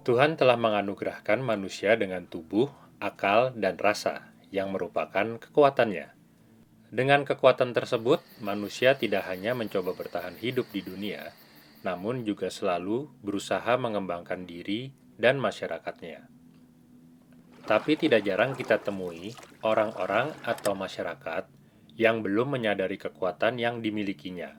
Tuhan telah menganugerahkan manusia dengan tubuh, akal, dan rasa yang merupakan kekuatannya. Dengan kekuatan tersebut, manusia tidak hanya mencoba bertahan hidup di dunia, namun juga selalu berusaha mengembangkan diri dan masyarakatnya. Tapi tidak jarang kita temui orang-orang atau masyarakat yang belum menyadari kekuatan yang dimilikinya,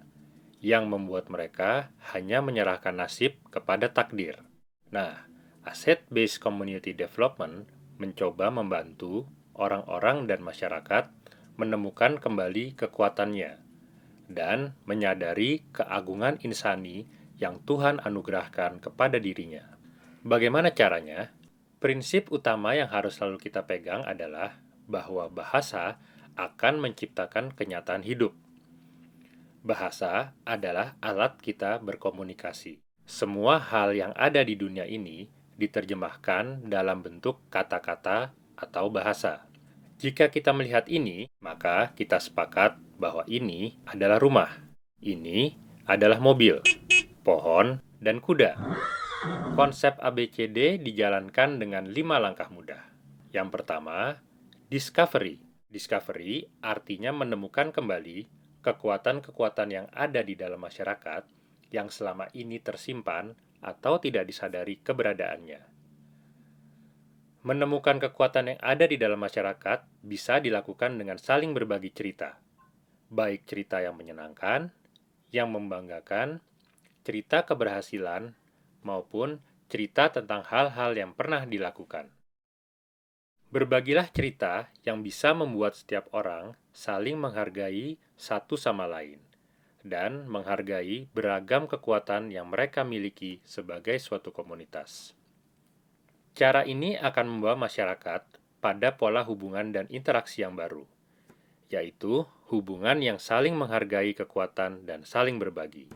yang membuat mereka hanya menyerahkan nasib kepada takdir. Nah, Asset-Based Community Development mencoba membantu orang-orang dan masyarakat menemukan kembali kekuatannya dan menyadari keagungan insani yang Tuhan anugerahkan kepada dirinya. Bagaimana caranya? Prinsip utama yang harus selalu kita pegang adalah bahwa bahasa akan menciptakan kenyataan hidup. Bahasa adalah alat kita berkomunikasi. Semua hal yang ada di dunia ini diterjemahkan dalam bentuk kata-kata atau bahasa. Jika kita melihat ini, maka kita sepakat bahwa ini adalah rumah. Ini adalah mobil, pohon, dan kuda. Konsep ABCD dijalankan dengan 5 langkah mudah. Yang pertama, discovery. Discovery artinya menemukan kembali kekuatan-kekuatan yang ada di dalam masyarakat yang selama ini tersimpan atau tidak disadari keberadaannya. Menemukan kekuatan yang ada di dalam masyarakat bisa dilakukan dengan saling berbagi cerita, baik cerita yang menyenangkan, yang membanggakan, cerita keberhasilan, maupun cerita tentang hal-hal yang pernah dilakukan. Berbagilah cerita yang bisa membuat setiap orang saling menghargai satu sama lain dan menghargai beragam kekuatan yang mereka miliki sebagai suatu komunitas. Cara ini akan membawa masyarakat pada pola hubungan dan interaksi yang baru, yaitu hubungan yang saling menghargai kekuatan dan saling berbagi.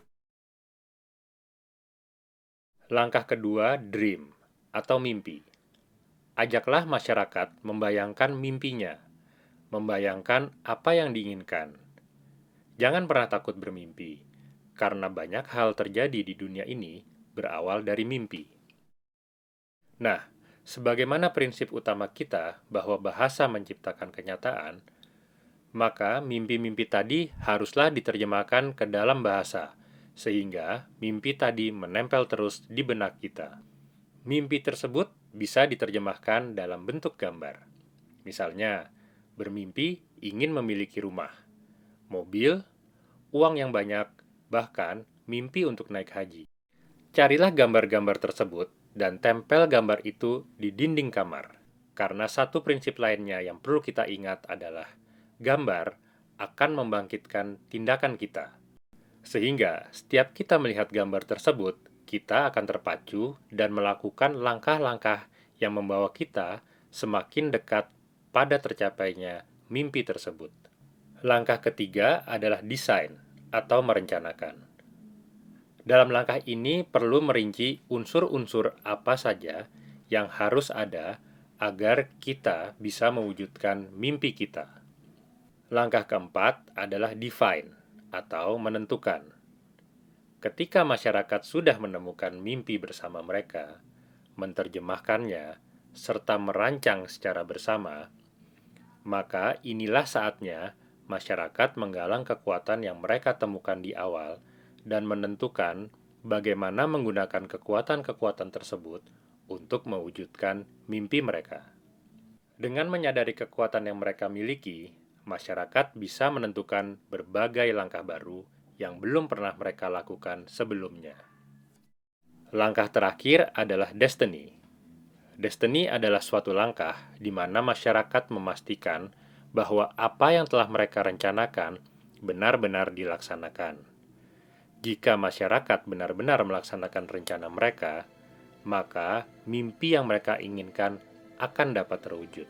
Langkah kedua, dream atau mimpi. Ajaklah masyarakat membayangkan mimpinya, membayangkan apa yang diinginkan. Jangan pernah takut bermimpi, karena banyak hal terjadi di dunia ini berawal dari mimpi. Nah, sebagaimana prinsip utama kita bahwa bahasa menciptakan kenyataan, maka mimpi-mimpi tadi haruslah diterjemahkan ke dalam bahasa, sehingga mimpi tadi menempel terus di benak kita. Mimpi tersebut bisa diterjemahkan dalam bentuk gambar. Misalnya, bermimpi ingin memiliki rumah, mobil, uang yang banyak, bahkan mimpi untuk naik haji. Carilah gambar-gambar tersebut dan tempel gambar itu di dinding kamar. Karena satu prinsip lainnya yang perlu kita ingat adalah gambar akan membangkitkan tindakan kita. Sehingga setiap kita melihat gambar tersebut, kita akan terpacu dan melakukan langkah-langkah yang membawa kita semakin dekat pada tercapainya mimpi tersebut. Langkah ketiga adalah desain atau merencanakan. Dalam langkah ini perlu merinci unsur-unsur apa saja yang harus ada agar kita bisa mewujudkan mimpi kita. Langkah keempat adalah define atau menentukan. Ketika masyarakat sudah menemukan mimpi bersama mereka, menerjemahkannya, serta merancang secara bersama, maka inilah saatnya masyarakat menggalang kekuatan yang mereka temukan di awal dan menentukan bagaimana menggunakan kekuatan-kekuatan tersebut untuk mewujudkan mimpi mereka. Dengan menyadari kekuatan yang mereka miliki, masyarakat bisa menentukan berbagai langkah baru yang belum pernah mereka lakukan sebelumnya. Langkah terakhir adalah destiny. Destiny adalah suatu langkah di mana masyarakat memastikan bahwa apa yang telah mereka rencanakan benar-benar dilaksanakan. Jika masyarakat benar-benar melaksanakan rencana mereka, maka mimpi yang mereka inginkan akan dapat terwujud.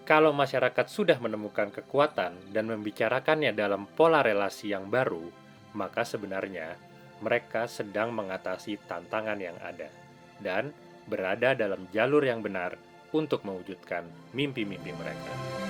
Kalau masyarakat sudah menemukan kekuatan dan membicarakannya dalam pola relasi yang baru, maka sebenarnya mereka sedang mengatasi tantangan yang ada dan berada dalam jalur yang benar untuk mewujudkan mimpi-mimpi mereka.